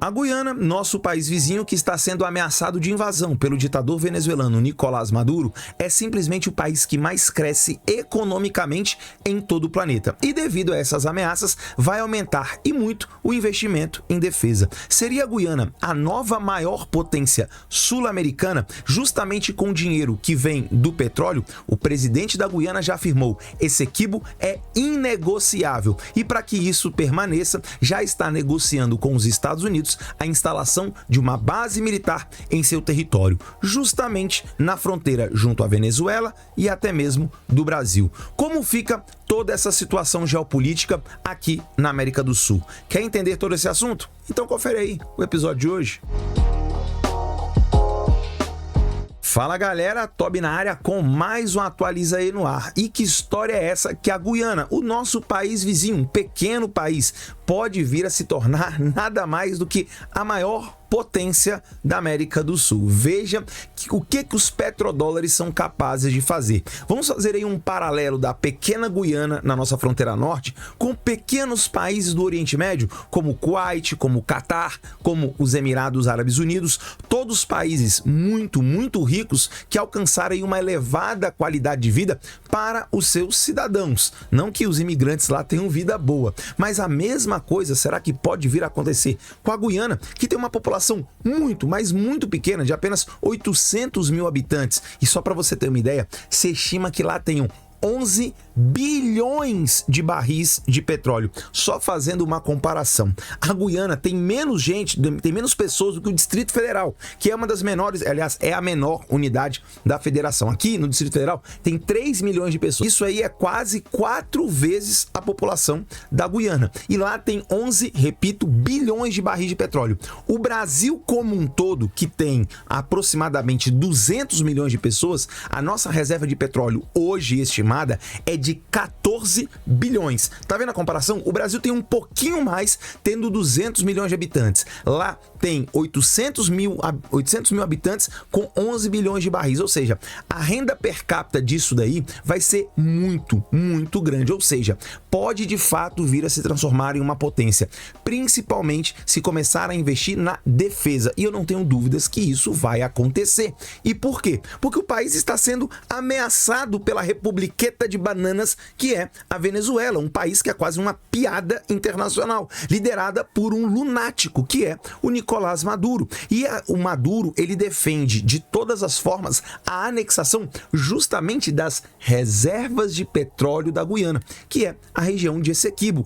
A Guiana, nosso país vizinho que está sendo ameaçado de invasão pelo ditador venezuelano Nicolás Maduro, é simplesmente o país que mais cresce economicamente em todo o planeta. E devido a essas ameaças, vai aumentar e muito o investimento em defesa. Seria a Guiana a nova maior potência sul-americana, justamente com o dinheiro que vem do petróleo? O presidente da Guiana já afirmou: Essequibo é inegociável. E para que isso permaneça, já está negociando com os Estados Unidos a instalação de uma base militar em seu território, justamente na fronteira junto à Venezuela e até mesmo do Brasil. Como fica toda essa situação geopolítica aqui na América do Sul? Quer entender todo esse assunto? Então confere aí o episódio de hoje. Fala galera, Toby na área com mais um Atualiza aí no ar. E que história é essa que a Guiana, o nosso país vizinho, um pequeno país, pode vir a se tornar nada mais do que a maior potência da América do Sul? Veja o que os petrodólares são capazes de fazer. Vamos fazer aí um paralelo da pequena Guiana na nossa fronteira norte com pequenos países do Oriente Médio, como o Kuwait, como o Catar, como os Emirados Árabes Unidos, todos países muito ricos que alcançaram aí uma elevada qualidade de vida para os seus cidadãos. Não que os imigrantes lá tenham vida boa, mas a mesma coisa será que pode vir a acontecer com a Guiana, que tem uma população muito pequena, de apenas 800 mil habitantes. E só para você ter uma ideia, se estima que lá tenham 11 bilhões de barris de petróleo. Só fazendo uma comparação, a Guiana tem menos gente, tem menos pessoas do que o Distrito Federal, que é uma das menores, aliás, é a menor unidade da federação. Aqui no Distrito Federal tem 3 milhões de pessoas. Isso aí é quase 4 vezes a população da Guiana. E lá tem 11, repito, bilhões de barris de petróleo. O Brasil como um todo, que tem aproximadamente 200 milhões de pessoas, a nossa reserva de petróleo hoje estimada é de 14 bilhões. Tá vendo a comparação? O Brasil tem um pouquinho mais, tendo 200 milhões de habitantes. Lá tem 800 mil habitantes com 11 bilhões de barris. Ou seja, a renda per capita disso daí vai ser muito grande. Ou seja, pode de fato vir a se transformar em uma potência, principalmente se começar a investir na defesa. E eu não tenho dúvidas que isso vai acontecer. E por quê? Porque o país está sendo ameaçado pela República de bananas, que é a Venezuela, um país que é quase uma piada internacional, liderada por um lunático, que é o Nicolás Maduro. E o Maduro, ele defende de todas as formas a anexação justamente das reservas de petróleo da Guiana, que é a região de Essequibo,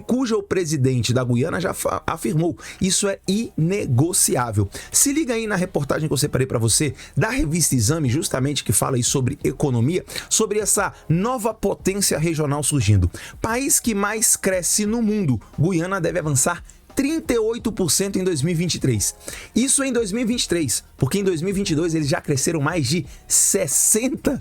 cujo presidente da Guiana já afirmou: isso é inegociável. Se liga aí na reportagem que eu separei para você da revista Exame, justamente que fala aí sobre economia, sobre essa nova potência regional surgindo. País que mais cresce no mundo, Guiana deve avançar 38% em 2023. Isso em 2023, porque em 2022 eles já cresceram mais de 60%.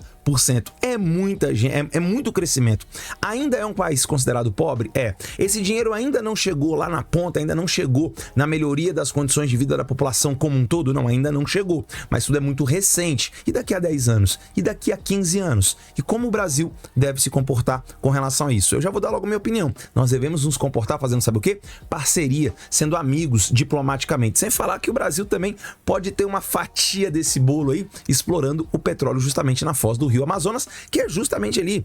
É muita gente, é muito crescimento. Ainda é um país considerado pobre? É. Esse dinheiro ainda não chegou lá na ponta, ainda não chegou na melhoria das condições de vida da população como um todo? Não, ainda não chegou. Mas tudo é muito recente. E daqui a 10 anos? E daqui a 15 anos? E como o Brasil deve se comportar com relação a isso? Eu já vou dar logo a minha opinião. Nós devemos nos comportar fazendo, sabe o quê? Parceria, sendo amigos diplomaticamente. Sem falar que o Brasil também pode ter uma fatia desse bolo aí, explorando o petróleo justamente na foz do Rio Amazonas, que é justamente ali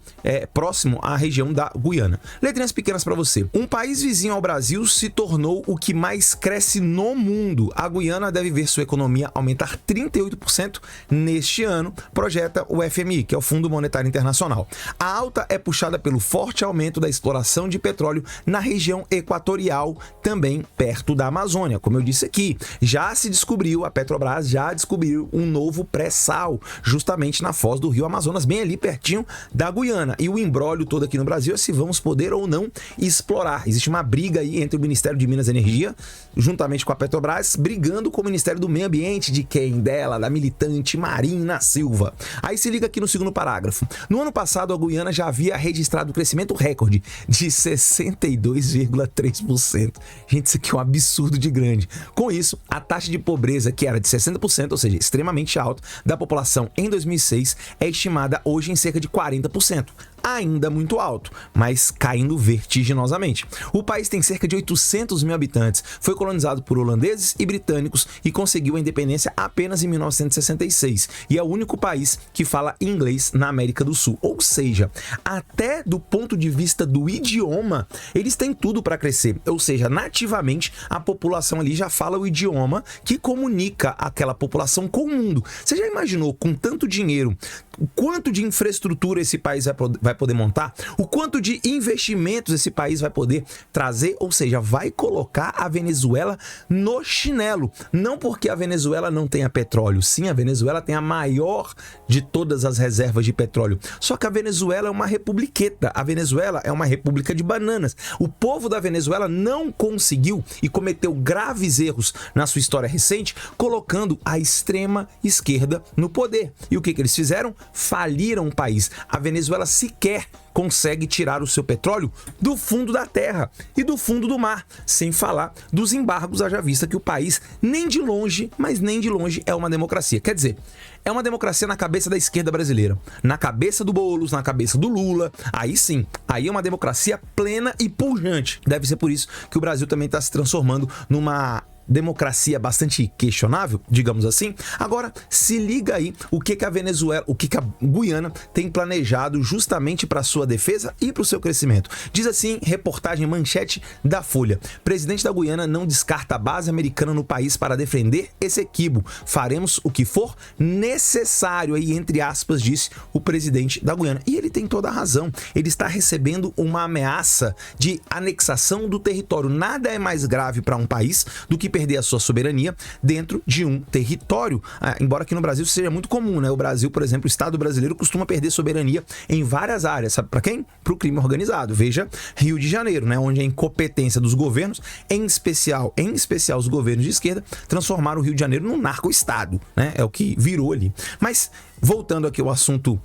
próximo à região da Guiana. Letrinhas pequenas para você. Um país vizinho ao Brasil se tornou o que mais cresce no mundo. A Guiana deve ver sua economia aumentar 38% neste ano, projeta o FMI, que é o Fundo Monetário Internacional. A alta é puxada pelo forte aumento da exploração de petróleo na região equatorial, também perto da Amazônia. Como eu disse aqui, a Petrobras já descobriu um novo pré-sal, justamente na foz do Rio Amazonas, bem ali pertinho da Guiana. E o imbróglio todo aqui no Brasil é se vamos poder ou não explorar. Existe uma briga aí entre o Ministério de Minas e Energia, juntamente com a Petrobras, brigando com o Ministério do Meio Ambiente, de quem? Dela, da militante Marina Silva. Aí se liga aqui no segundo parágrafo. No ano passado, a Guiana já havia registrado um crescimento recorde de 62,3%. Gente, isso aqui é um absurdo de grande. Com isso, a taxa de pobreza, que era de 60%, ou seja, extremamente alta, da população em 2006, é estimada hoje em cerca de 40%. ainda muito alto, mas caindo vertiginosamente. O país tem cerca de 800 mil habitantes, foi colonizado por holandeses e britânicos e conseguiu a independência apenas em 1966, e é o único país que fala inglês na América do Sul. Ou seja, até do ponto de vista do idioma, eles têm tudo para crescer. Ou seja, nativamente a população ali já fala o idioma que comunica aquela população com o mundo. Você já imaginou, com tanto dinheiro, o quanto de infraestrutura esse país vai poder montar? O quanto de investimentos esse país vai poder trazer? Ou seja, vai colocar a Venezuela no chinelo. Não porque a Venezuela não tenha petróleo. Sim, a Venezuela tem a maior de todas as reservas de petróleo. Só que a Venezuela é uma republiqueta. A Venezuela é uma república de bananas. O povo da Venezuela não conseguiu e cometeu graves erros na sua história recente, colocando a extrema esquerda no poder. E o que eles fizeram? Faliram o país. A Venezuela sequer consegue tirar o seu petróleo do fundo da terra e do fundo do mar, sem falar dos embargos, haja vista que o país nem de longe, mas nem de longe é uma democracia. Quer dizer, é uma democracia na cabeça da esquerda brasileira, na cabeça do Boulos, na cabeça do Lula. Aí sim, aí é uma democracia plena e pujante. Deve ser por isso que o Brasil também está se transformando numa democracia bastante questionável, digamos assim. Agora, se liga aí o que a Venezuela, o que a Guiana tem planejado justamente para sua defesa e para o seu crescimento. Diz assim, reportagem manchete da Folha: presidente da Guiana não descarta a base americana no país para defender Essequibo. Faremos o que for necessário, aí entre aspas, disse o presidente da Guiana. E ele tem toda a razão. Ele está recebendo uma ameaça de anexação do território. Nada é mais grave para um país do que perder a sua soberania dentro de um território. Embora aqui no Brasil seja muito comum, né? O Brasil, por exemplo, o Estado brasileiro costuma perder soberania em várias áreas. Sabe para quem? Para o crime organizado. Veja Rio de Janeiro, né? Onde a incompetência dos governos, em especial os governos de esquerda, transformaram o Rio de Janeiro num narco-estado, né? É o que virou ali. Mas voltando aqui ao assunto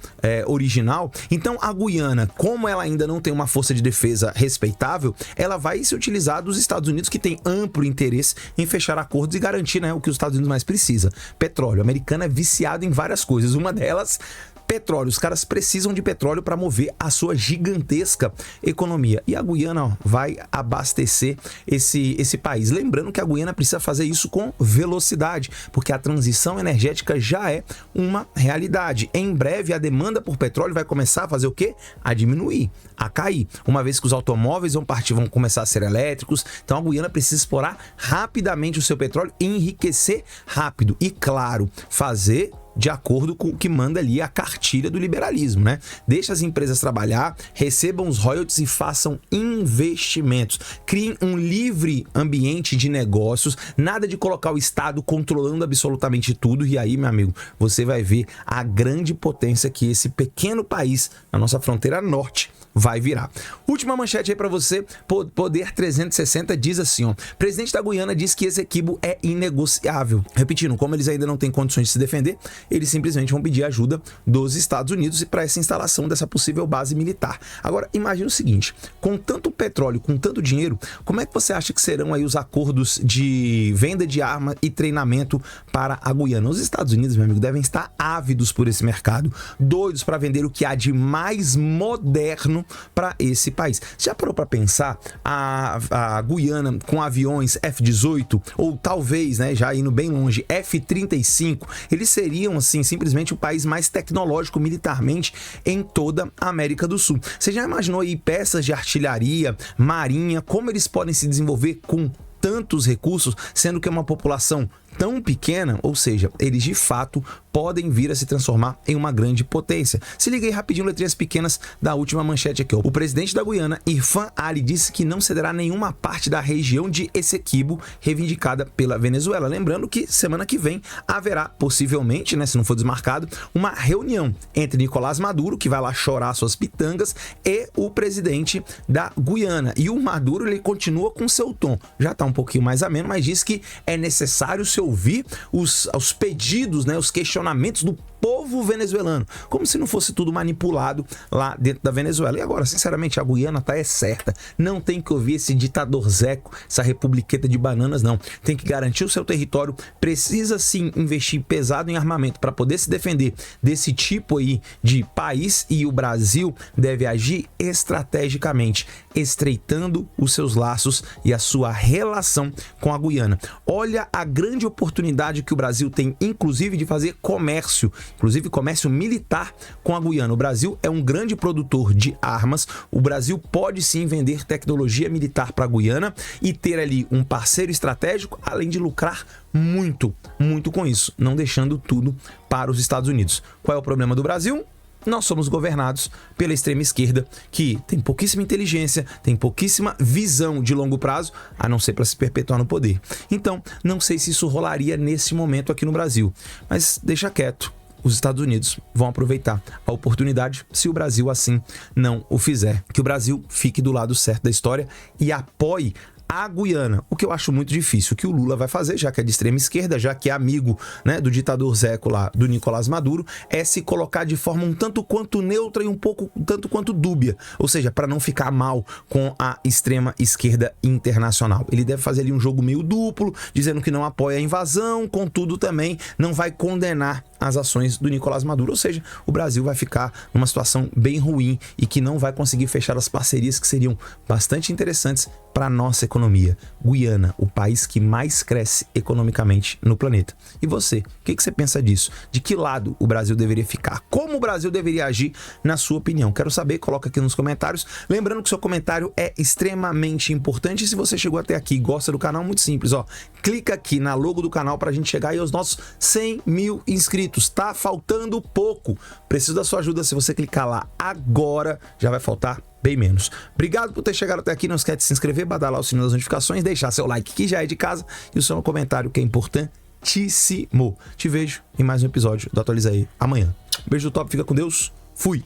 original, então a Guiana, como ela ainda não tem uma força de defesa respeitável, ela vai se utilizar dos Estados Unidos, que tem amplo interesse em fechar acordos e garantir, né, o que os Estados Unidos mais precisa: petróleo. O americano é viciado em várias coisas, uma delas petróleo. Os caras precisam de petróleo para mover a sua gigantesca economia. E a Guiana, ó, vai abastecer esse país. Lembrando que a Guiana precisa fazer isso com velocidade, porque a transição energética já é uma realidade. Em breve, a demanda por petróleo vai começar a fazer o quê? A diminuir, a cair. Uma vez que os automóveis vão começar a ser elétricos, então a Guiana precisa explorar rapidamente o seu petróleo e enriquecer rápido. E, claro, fazer de acordo com o que manda ali a cartilha do liberalismo, né? Deixa as empresas trabalhar, recebam os royalties e façam investimentos. Criem um livre ambiente de negócios, nada de colocar o Estado controlando absolutamente tudo. E aí, meu amigo, você vai ver a grande potência que esse pequeno país, na nossa fronteira norte, vai virar. Última manchete aí para você. Poder 360 diz assim, ó: presidente da Guiana diz que Essequibo é inegociável. Repetindo, como eles ainda não têm condições de se defender, eles simplesmente vão pedir ajuda dos Estados Unidos e para essa instalação dessa possível base militar. Agora, imagina o seguinte: com tanto petróleo, com tanto dinheiro, como é que você acha que serão aí os acordos de venda de arma e treinamento para a Guiana? Os Estados Unidos, meu amigo, devem estar ávidos por esse mercado, doidos para vender o que há de mais moderno para esse país. Já parou para pensar a Guiana com aviões F-18 ou talvez, né, já indo bem longe, F-35? Eles seriam assim simplesmente o país mais tecnológico militarmente em toda a América do Sul. Você já imaginou aí peças de artilharia, marinha, como eles podem se desenvolver com tantos recursos, sendo que é uma população tão pequena? Ou seja, eles de fato podem vir a se transformar em uma grande potência. Se liga aí rapidinho, letrinhas pequenas da última manchete aqui. O presidente da Guiana, Irfan Ali, disse que não cederá nenhuma parte da região de Essequibo reivindicada pela Venezuela. Lembrando que semana que vem haverá, possivelmente, né, se não for desmarcado, uma reunião entre Nicolás Maduro, que vai lá chorar suas pitangas, e o presidente da Guiana. E o Maduro, ele continua com seu tom. Já está um pouquinho mais ameno, mas diz que é necessário se ouvir os pedidos, né, os questionamentos do povo venezuelano, como se não fosse tudo manipulado lá dentro da Venezuela. E agora, sinceramente, a Guiana tá certa. Não tem que ouvir esse ditador Zeco, essa republiqueta de bananas, não. Tem que garantir o seu território, precisa sim investir pesado em armamento para poder se defender desse tipo aí de país, e o Brasil deve agir estrategicamente, estreitando os seus laços e a sua relação com a Guiana. Olha a grande oportunidade que o Brasil tem, inclusive, de fazer comércio, inclusive comércio militar com a Guiana. O Brasil é um grande produtor de armas, o Brasil pode sim vender tecnologia militar para a Guiana e ter ali um parceiro estratégico, além de lucrar muito, muito com isso, não deixando tudo para os Estados Unidos. Qual é o problema do Brasil? Nós somos governados pela extrema esquerda, que tem pouquíssima inteligência, tem pouquíssima visão de longo prazo, a não ser para se perpetuar no poder. Então, não sei se isso rolaria nesse momento aqui no Brasil, mas deixa quieto. Os Estados Unidos vão aproveitar a oportunidade se o Brasil assim não o fizer. Que o Brasil fique do lado certo da história e apoie a Guiana, o que eu acho muito difícil. O que o Lula vai fazer, já que é de extrema esquerda, já que é amigo, né, do ditador Zeco lá, do Nicolás Maduro, é se colocar de forma um tanto quanto neutra e um pouco tanto quanto dúbia, ou seja, para não ficar mal com a extrema esquerda internacional. Ele deve fazer ali um jogo meio duplo, dizendo que não apoia a invasão, contudo também não vai condenar as ações do Nicolás Maduro, ou seja, o Brasil vai ficar numa situação bem ruim e que não vai conseguir fechar as parcerias que seriam bastante interessantes para a nossa economia. Guiana, o país que mais cresce economicamente no planeta. E você, o que você pensa disso? De que lado o Brasil deveria ficar? Como o Brasil deveria agir, na sua opinião? Quero saber, coloca aqui nos comentários. Lembrando que seu comentário é extremamente importante. E se você chegou até aqui e gosta do canal, muito simples, ó. Clica aqui na logo do canal para a gente chegar aí aos nossos 100 mil inscritos. Tá faltando pouco. Preciso da sua ajuda. Se você clicar lá agora, já vai faltar bem menos. Obrigado por ter chegado até aqui. Não esquece de se inscrever, badalar o sininho das notificações, deixar seu like que já é de casa e o seu comentário que é importantíssimo. Te vejo em mais um episódio do Atualiza Aí amanhã. Beijo do top, fica com Deus. Fui!